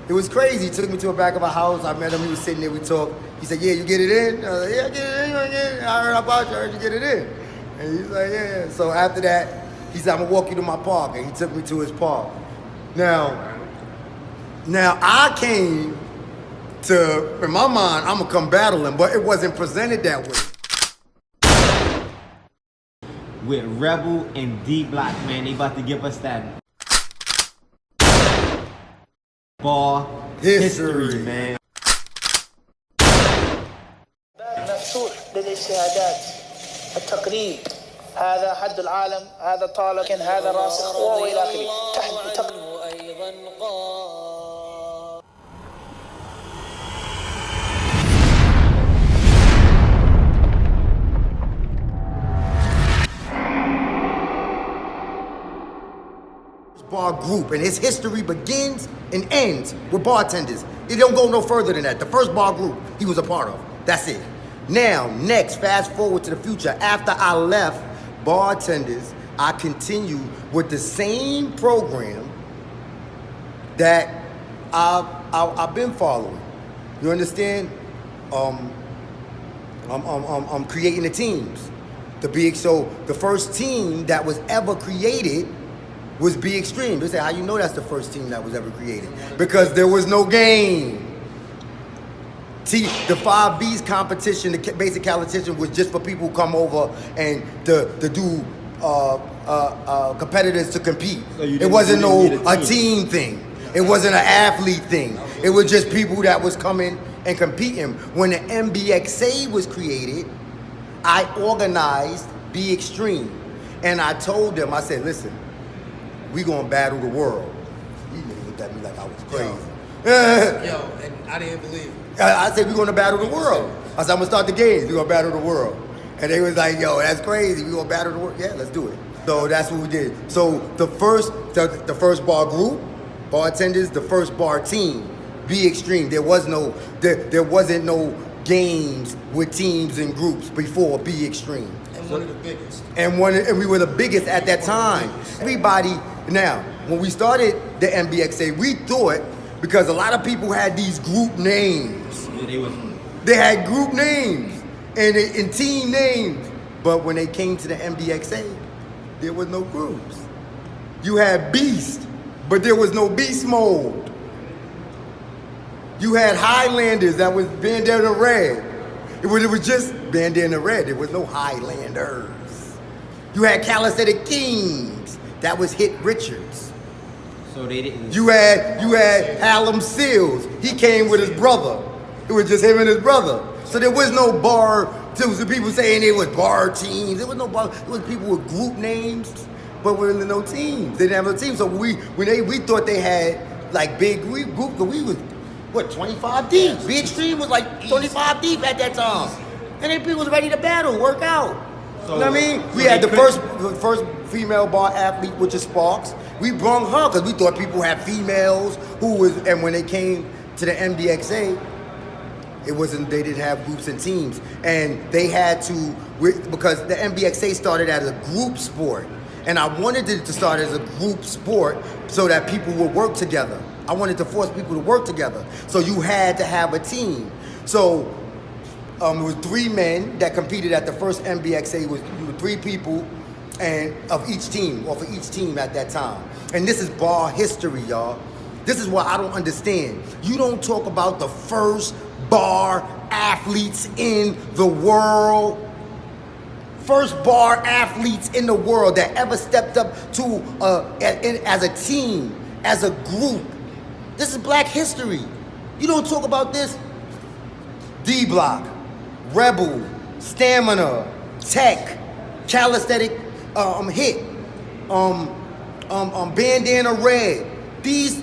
It was crazy. He took me to the back of a house. I met him. He was sitting there. We talked. He said, "Yeah, you get it in?" I was like, "Yeah, I get it in. I get it in. I heard about you. I heard you get it in." And he's like, "Yeah." So after that, he said, "I'm gonna walk you to my park," and he took me to his park. Now I came to, in my mind, I'm gonna come battle him, but it wasn't presented that way. With Rebel and D Block, man, they about to give us that bar history, man. مفتوح للاجتهادات التقريب. هذا حد العالم، هذا طالب، هذا راسخ والى اخره. تحت ايضا قال bar group, and his history begins and ends with bartenders. It don't go no further than that. The first bar group he was a part of. That's it. Now, next, fast forward to the future. After I left bartenders, I continued with the same program that I've been following. You understand? I'm creating the teams. So the first team that was ever created was BXtreme. They say, how you know that's the first team that was ever created? Because there was no game. See, the 5B's competition, the basic competition, was just for people who come over and to do competitors to compete. So it wasn't a team thing. It wasn't an athlete thing. It was just people that was coming and competing. When the NBXA was created, I organized BXtreme. And I told them, I said, listen, we gonna battle the world. These niggas looked at me like I was crazy. Yo, and I didn't believe it. I said, we gonna battle the world. I said, I'm gonna start the games, we gonna battle the world. And they was like, yo, that's crazy, we gonna battle the world. Yeah, let's do it. So that's what we did. So the first bar group, bartenders, the first bar team, BXtreme. There wasn't no games with teams and groups before BXtreme. And one of the biggest. And we were the biggest at that time. Everybody, now, when we started the NBXA, we thought, because a lot of people had these group names. Yeah, they had group names and team names. But when they came to the NBXA, there was no groups. You had Beast, but there was no Beast Mode. You had Highlanders that was Bandana Red. It was just Bandana Red. There was no Highlanders. You had Calisthenics Kings. That was Hit Richards. So they didn't. You had Hallam Seals. He came with his brother. It was just him and his brother. So there was no bar. There was people saying it was bar teams. There was no bar. It was people with group names, but with no teams. They didn't have a team. So we thought they had like big group, but we was, what, 25 deep. BXtreme was like 25 deep at that time. And then people was ready to battle, work out. So, you know what I mean? We had the first female bar athlete, which is Sparks. We brung her because we thought people had females and when they came to the NBXA, they didn't have groups and teams. And they had to, because the NBXA started as a group sport. And I wanted it to start as a group sport so that people would work together. I wanted to force people to work together. So you had to have a team. So it was 3 men that competed at the first NBXA. You were 3 people and of each team, or for each team at that time. And this is bar history, y'all. This is what I don't understand. You don't talk about the first bar athletes in the world. First bar athletes in the world that ever stepped up to as a team, as a group. This is black history. You don't talk about this. D-Block, Rebel, Stamina, Tech, Calisthenics, Hit, Bandana Red. These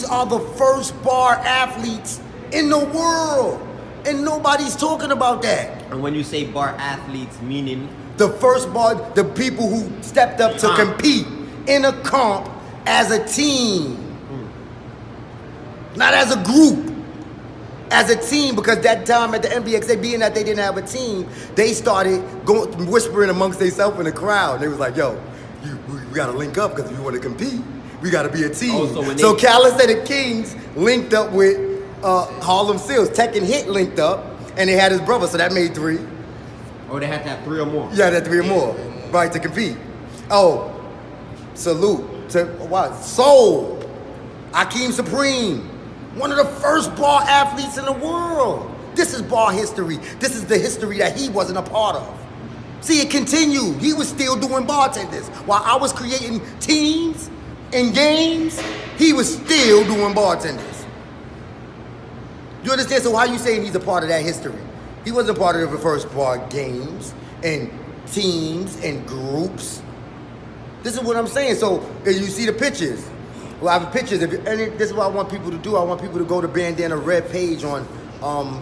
are the first bar athletes in the world. And nobody's talking about that. And when you say bar athletes, meaning? The first bar, the people who stepped up to compete in a comp as a team. Not as a group. As a team, because that time at the NBXA, being that they didn't have a team, they started whispering amongst themselves in the crowd. They was like, yo, we gotta link up because if you want to compete, we gotta be a team. So Calisthenics Kings linked up with Harlem Seals. Tech and Hit linked up, and they had his brother, so that made 3. Or they had to have 3 or more. Yeah, that 3 or more, right, to compete. Oh, salute to what? Soul, Akeem Supreme, one of the first bar athletes in the world. This is bar history. This is the history that he wasn't a part of. See, it continued. He was still doing bartenders. While I was creating teams and games, he was still doing bartenders. You understand? So how you saying he's a part of that history? He wasn't a part of the first bar games and teams and groups. This is what I'm saying. So if you see the pictures, well, I have pictures. And this is what I want people to do. I want people to go to Bandana Red page on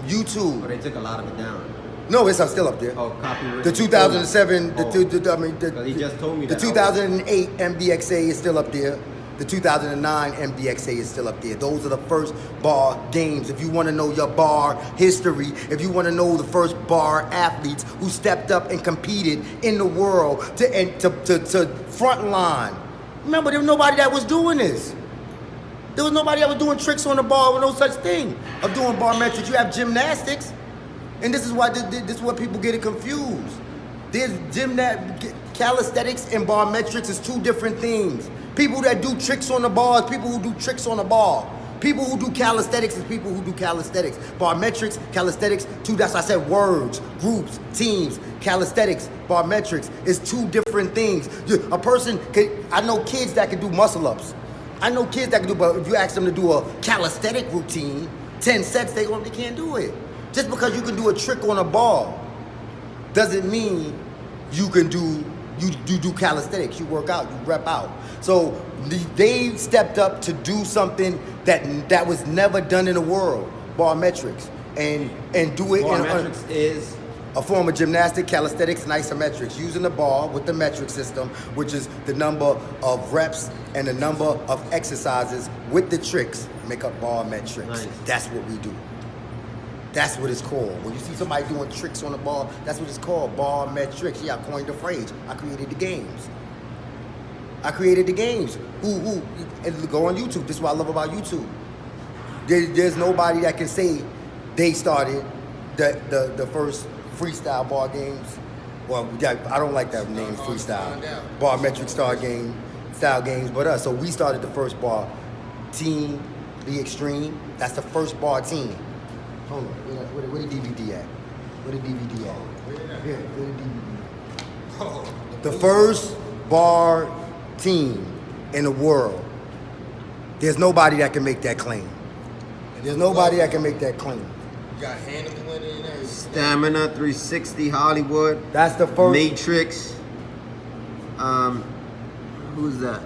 YouTube. But they took a lot of it down. No, it's still up there. Oh, copyright. The 2007, Oh. he just told me the that. 2008 NBXA is still up there. The 2009 NBXA is still up there. Those are the first bar games. If you want to know your bar history, if you want to know the first bar athletes who stepped up and competed in the world to front line. Remember, there was nobody that was doing this. There was nobody that was doing tricks on the bar with no such thing of doing bar metrics. You have gymnastics, and this is why this is what people get it confused. There's calisthenics and bar metrics is 2 different things. People that do tricks on the bar is people who do tricks on the bar. People who do calisthenics is people who do calisthenics. Bar metrics, calisthenics, 2, that's why I said words, groups, teams, calisthenics, bar metrics is 2 different things. A person I know kids that can do muscle ups. I know kids that can do, but if you ask them to do a calisthenic routine, 10 sets, they can't do it. Just because you can do a trick on a bar doesn't mean you can do calisthenics. You work out, you rep out. So they stepped up to do something that was never done in the world, bar metrics, and do it. Bar metrics is a form of gymnastic, calisthenics, and isometrics, using the bar with the metric system, which is the number of reps and the number of exercises with the tricks make up bar metrics. Nice. That's what we do. That's what it's called. When you see somebody doing tricks on the bar, that's what it's called, bar metrics. Yeah, I coined the phrase. I created the games. Who and go on YouTube. This is what I love about YouTube. There's nobody that can say they started the first freestyle bar games. Well, I don't like that name, freestyle. Bar metric style games, but us. So we started the first bar team, BXtreme. That's the first bar team. Hold on, where the DVD at? Where the DVD at? Here, where the DVD? The first bar team in the world. There's nobody that can make that claim. You got Hannibal in it and everything. Stamina 360 Hollywood. That's the first. Matrix. Who's that?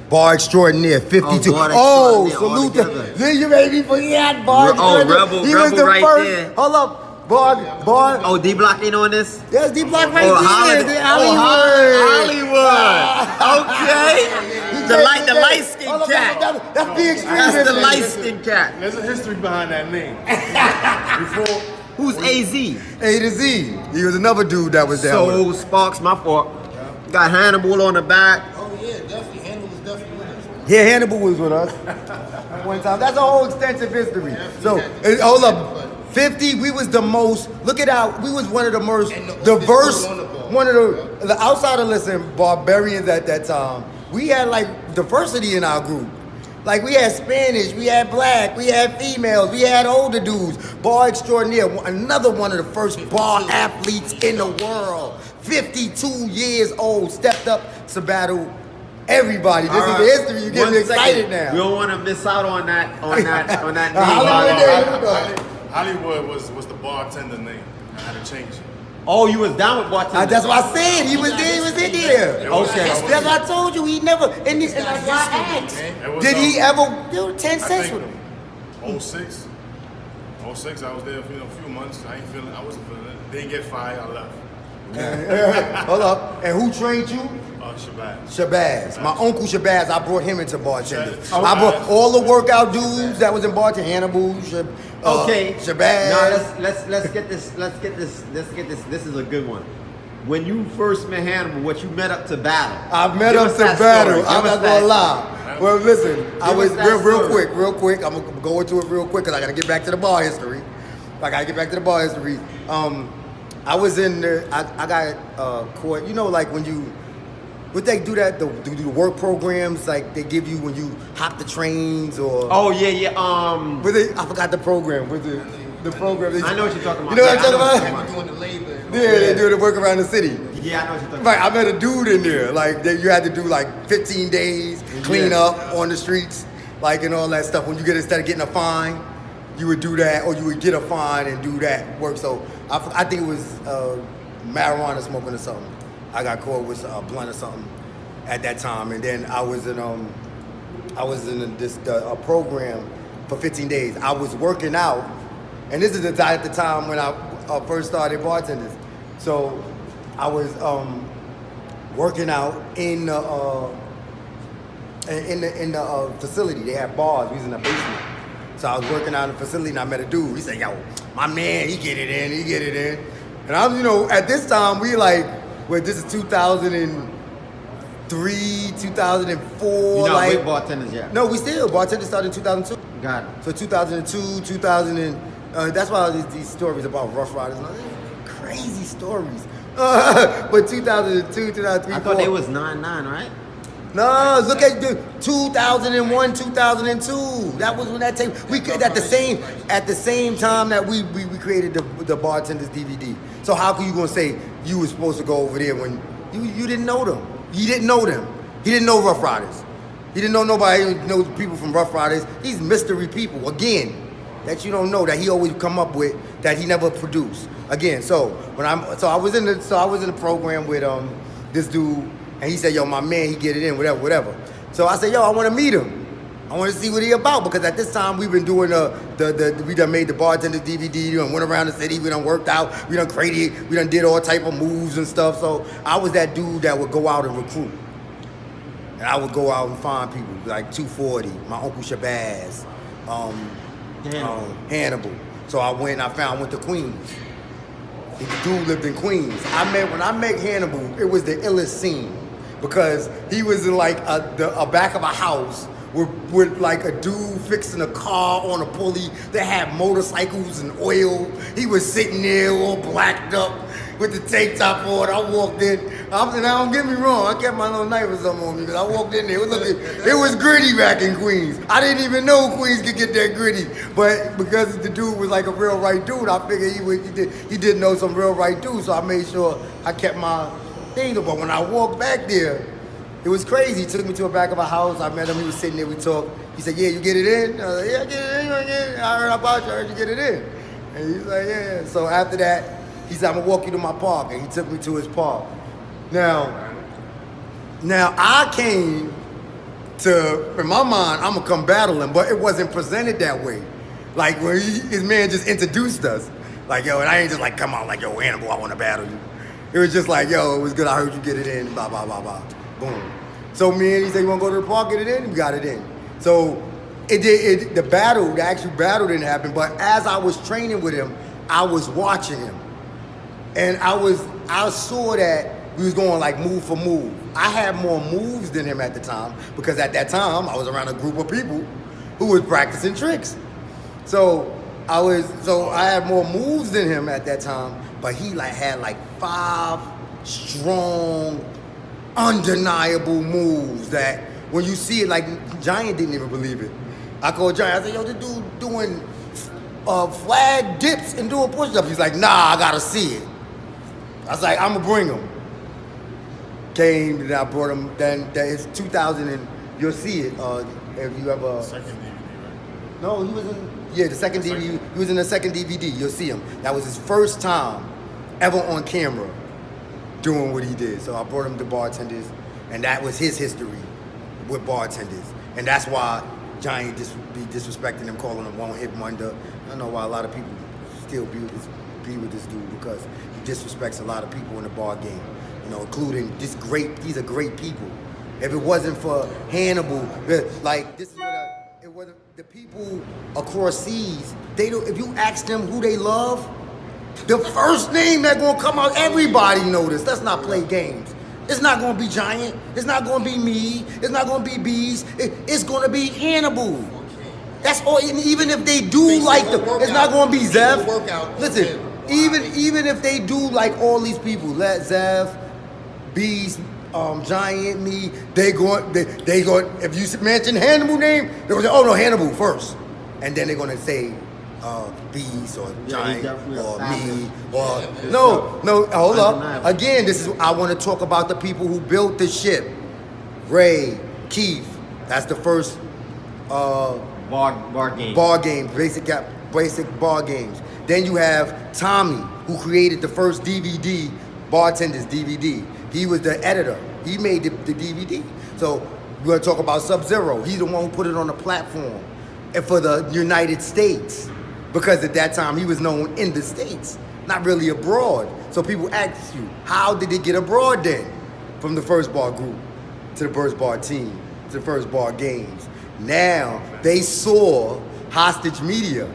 Bar Extraordinaire, 52. Bar Oh, Extraordinaire, salute to altogether. then you made me forget Bar Extraordinaire. Rebel, He was Rebel the right first. there. Hold up, Bar. Oh, D-Block ain't on this? There's D Block right Oh, there. Hollywood. Okay. The light skinned Hold up, cat. That's BXtreme. That's the light skinned cat. There's a history behind that name. Before Who's AZ? A to Z. He was another dude that was there. Soul Sparks, my fault. Got Hannibal on the back. Oh yeah, definitely. Hannibal is definitely with us. Yeah, Hannibal was with us one time. That's a whole extensive history. So, hold up. 50, we was the most, look at how, we was one of the most diverse, one of the outside of listen, barbarians at that time. We had like diversity in our group. Like we had Spanish, we had black, we had females, we had older dudes. Bar Extraordinaire, another one of the first bar athletes in the world. 52 years old, stepped up to battle everybody. This is the history. You get me excited now. We don't want to miss out on that name. Hollywood was the bartender name. I had to change it. Oh, you was down with bartender. That's what I said. He was there. He was in there. Okay. That's what I told you. He never. And that's why I asked. Did he ever do 10 cents with him? 06. 06, I was there for a few months. I wasn't feeling it. Didn't get fired. I left. Hold up. And who trained you? Shabazz. My uncle Shabazz, I brought him into bartending. I brought all the workout dudes that was in bartending. Hannibal, okay. Shabazz. Now let's get this. This is a good one. when you first met Hannibal, what you met up to battle. I met up to battle. I'm not gonna lie. Well, listen, I was real quick. I'm gonna go into it real quick because I gotta get back to the bar history. I was in there. I got caught. You know, like when you. Would they do that? The work programs like they give you when you hop the trains or? Oh yeah. I forgot the program. With the program. I know what you're talking about. You know what I'm talking about? Doing the labor. Yeah, they do the work around the city. Yeah, I know what you're talking Right, about. I met a dude in there. Like you had to do like 15 days clean up on the streets, like and all that stuff. When you get instead of getting a fine, you would do that, or you would get a fine and do that work. So I think it was marijuana smoking or something. I got caught with a blunt or something at that time, and then I was in this program for 15 days. I was working out, and this is at the time when I first started bartending. So I was working out in the facility. They had bars. We was in the basement. So I was working out in the facility, and I met a dude. He said, "Yo, my man, he get it in." And I was, at this time we like. Well, this is 2003, 2004. We're bartenders, yeah. No, we still. Bartenders started in 2002. Got it. So 2002, 2000, that's why these stories about Rough Riders, crazy stories. But 2002, 2003, I thought they was 9-9, right? No, look at the 2001, 2002. That was when that tape. We at the same time that we created the Bartenders DVD. So how can you gonna say you were supposed to go over there when you didn't know them? You didn't know them. He didn't know Rough Riders. He didn't know nobody. He knows people from Rough Riders. These mystery people again that you don't know that he always come up with that he never produced. Again, so I was in the program with this dude. And he said, "Yo, my man, he get it in, whatever." So I said, "Yo, I want to meet him. I want to see what he about." Because at this time, we've been doing we done made the Bartender DVD, we done went around the city, we done worked out, we done created, we done did all type of moves and stuff. So I was that dude that would go out and recruit. And I would go out and find people, like 240, my Uncle Shabazz, Hannibal. So I went to Queens. The dude lived in Queens. When I met Hannibal, it was the illest scene. Because he was in like a back of a house with like a dude fixing a car on a pulley that had motorcycles and oil. He was sitting there all blacked up with the tank top on. I walked in. Now don't get me wrong, I kept my little knife or something on me because I walked in there. It was gritty back in Queens. I didn't even know Queens could get that gritty. But because the dude was like a real right dude, I figured he did know some real right dudes. So I made sure I kept my thing. But when I walked back there, it was crazy. He took me to the back of a house. I met him. He was sitting there. We talked. He said, "Yeah, you get it in?" I was like, "Yeah, I get it in. You get it in. I heard about you. I heard you get it in." And he's like, "Yeah." So after that, he said, "I'm going to walk you to my park." And he took me to his park. Now I came to, in my mind, I'm going to come battle him. But it wasn't presented that way. Like, when his man just introduced us. Like, yo, and I ain't just like, come on, like, yo, Hannibal, I want to battle you. It was just like, yo, it was good. I heard you get it in. Blah, blah, blah, blah. Boom. So me and he said, "You want to go to the park, get it in?" We got it in. So the actual battle didn't happen. But as I was training with him, I was watching him. And I saw that we was going like move for move. I had more moves than him at the time because at that time I was around a group of people who was practicing tricks. So I had more moves than him at that time, but he had 5 strong, undeniable moves that when you see it, like Giant didn't even believe it. I called Giant, I said, "Yo, this dude doing flag dips and doing push-ups." He's like, "Nah, I gotta see it." I was like, "I'm gonna bring him." Came and I brought him. Then it's 2000 and you'll see it. If you ever Second DVD, right? no, he was in the second DVD. He was in the second DVD. You'll see him. That was his first time ever on camera doing what he did. So I brought him to Bartenders, and that was his history with Bartenders, and that's why Giant be disrespecting him, calling him one hit wonder. I don't know why a lot of people still be with this dude because he disrespects a lot of people in the bar game, including these are great people. If it wasn't for Hannibal, like this is what the people across seas, they don't. If you ask them who they love, The first name that's gonna come out, everybody know this. Let's not play games. It's not gonna be Giant. It's not gonna be me. It's not gonna be Bees. It's gonna be Hannibal. That's all. And even if they do like it's not gonna be Zev. Listen, even if they do like all these people, let Zev, Bees, Giant, me, they going. If you mention Hannibal name, they're gonna say, "Oh no, Hannibal first," and then they're gonna say. Beast or Giant or me or no, hold up. Again, this is I want to talk about the people who built the ship. Ray, Keith, that's the first bar game. Bar games, basic bar games. Then you have Tommy, who created the first DVD, Bartender's DVD. He was the editor. He made the DVD. So we're gonna talk about Sub-Zero. He's the one who put it on the platform and for the United States. Because at that time, he was known in the States, not really abroad. So people ask you, how did they get abroad then? From the first bar group to the first bar team, to the first bar games. Now, they saw Hostage Media.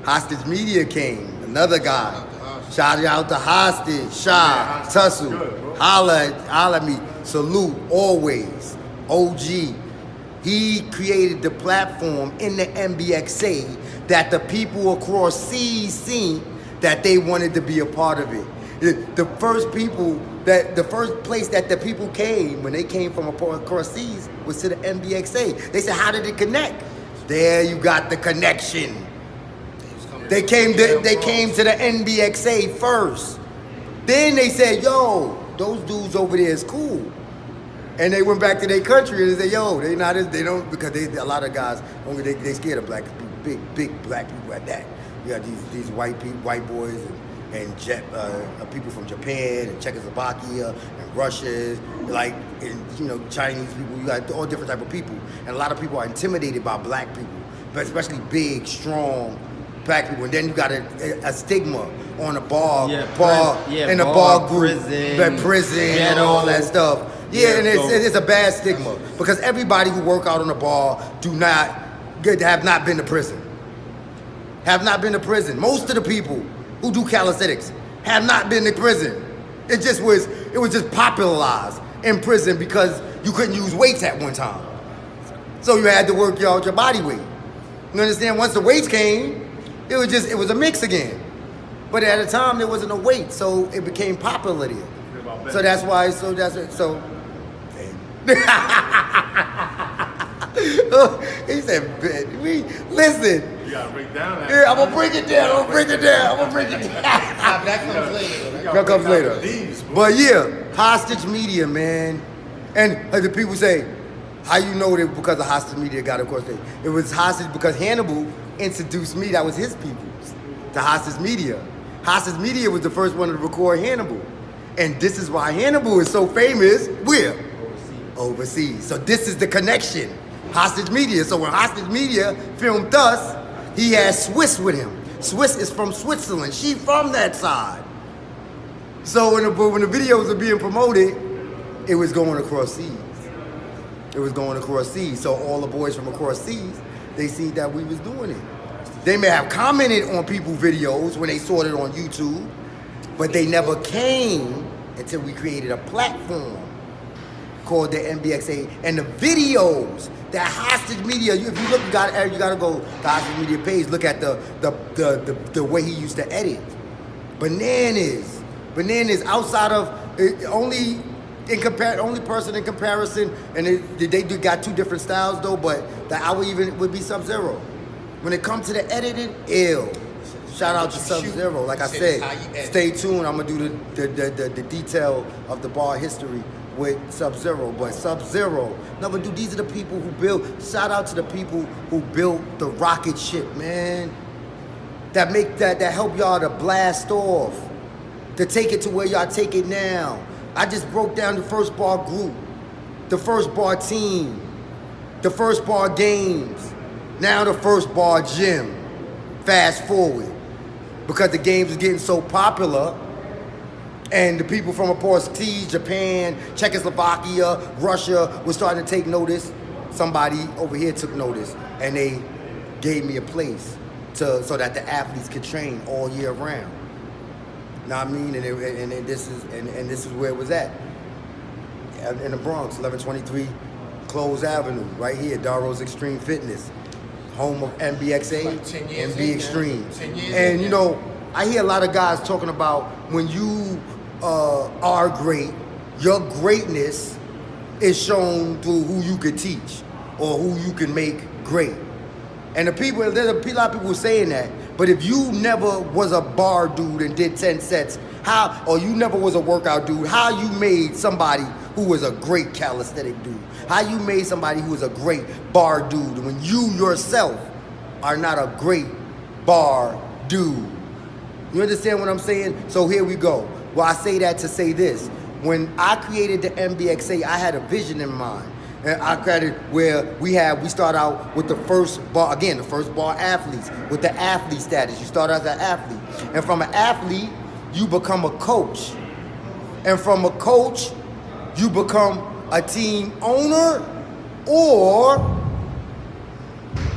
Hostage Media came, another guy. Shout out to Hostage, Shah, Tussle, holla at me, salute, always, OG. He created the platform in the NBXA that the people across seas seen that they wanted to be a part of it. The first place that the people came when they came from across seas was to the NBXA. They said, how did it connect? There you got the connection. They came to the NBXA first. Then they said, yo, those dudes over there is cool. And they went back to their country and they said, yo, because a lot of guys, they scared of black people. Big black people at that. You got these white boys and people from Japan and Czechoslovakia and Russia, Chinese people. You got all different type of people, and a lot of people are intimidated by black people, but especially big, strong black people. And then you got a stigma on the bar group, prison, and all that stuff. Yeah, and it's a bad stigma because everybody who work out on the bar have not been to prison. Have not been to prison. Most of the people who do calisthenics have not been to prison. It was just popularized in prison because you couldn't use weights at one time. So you had to work out your body weight. You understand? Once the weights came, it was a mix again. But at the time there wasn't a weight, so it became popular there. So that's why. He said, listen. You gotta break down that. Yeah, I'm gonna break it down. That comes later. But yeah, Hostage Media, man. And the people say, how you know that because of Hostage Media got it, of course, it was Hostage because Hannibal introduced me, that was his people, to Hostage Media. Hostage Media was the first one to record Hannibal. And this is why Hannibal is so famous. Where? Overseas. So this is the connection. Hostage Media. So when Hostage Media filmed us, he had Swiss with him. Swiss is from Switzerland. She from that side. So when the videos are being promoted, it was going across seas. It was going across seas. So all the boys from across seas, they see that we was doing it. They may have commented on people's videos when they saw it on YouTube, but they never came until we created a platform called the NBXA, and the videos that Hostage Media. If you look, you gotta go to the Hostage Media page. Look at the way he used to edit. Bananas outside of only person in comparison, and they got two different styles though. But would be Sub-Zero. When it comes to the editing, ill. Shout out to Sub-Zero. Like I said, stay tuned. I'm gonna do the detail of the bar history with Sub-Zero. But Sub-Zero, these are the people who built. Shout out to the people who built the rocket ship, man. That help y'all to blast off, to take it to where y'all take it now. I just broke down the first bar group, the first bar team, the first bar games, now the first bar gym. Fast forward, because the games are getting so popular, and the people from overseas, Japan, Czechoslovakia, Russia, was starting to take notice. Somebody over here took notice, and they gave me a place so that the athletes could train all year round. Know what I mean? This is where it was at. In the Bronx, 1123 Close Avenue, right here, Darrow's Extreme Fitness, home of NBXA and BXtreme. And you know, I hear a lot of guys talking about when you are great, your greatness is shown through who you could teach or who you can make great. And there's a lot of people saying that, but if you never was a bar dude and did 10 sets, or you never was a workout dude, how you made somebody who was a great calisthenic dude? How you made somebody who was a great bar dude when you yourself are not a great bar dude? You understand what I'm saying? So here we go. Well, I say that to say this. When I created the NBXA, I had a vision in mind. And I created where we start out with the first bar athletes, with the athlete status. You start as an athlete. And from an athlete, you become a coach. And from a coach, you become a team owner or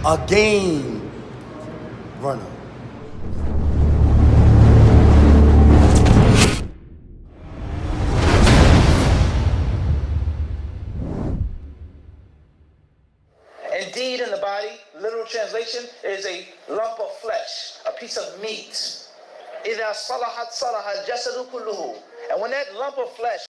a game runner. Indeed, in the body, literal translation, is a lump of flesh, a piece of meat. إِذَا صَلَحَتْ صَلَحَ الْجَسَدُ كُلُّهُ. And when that lump of flesh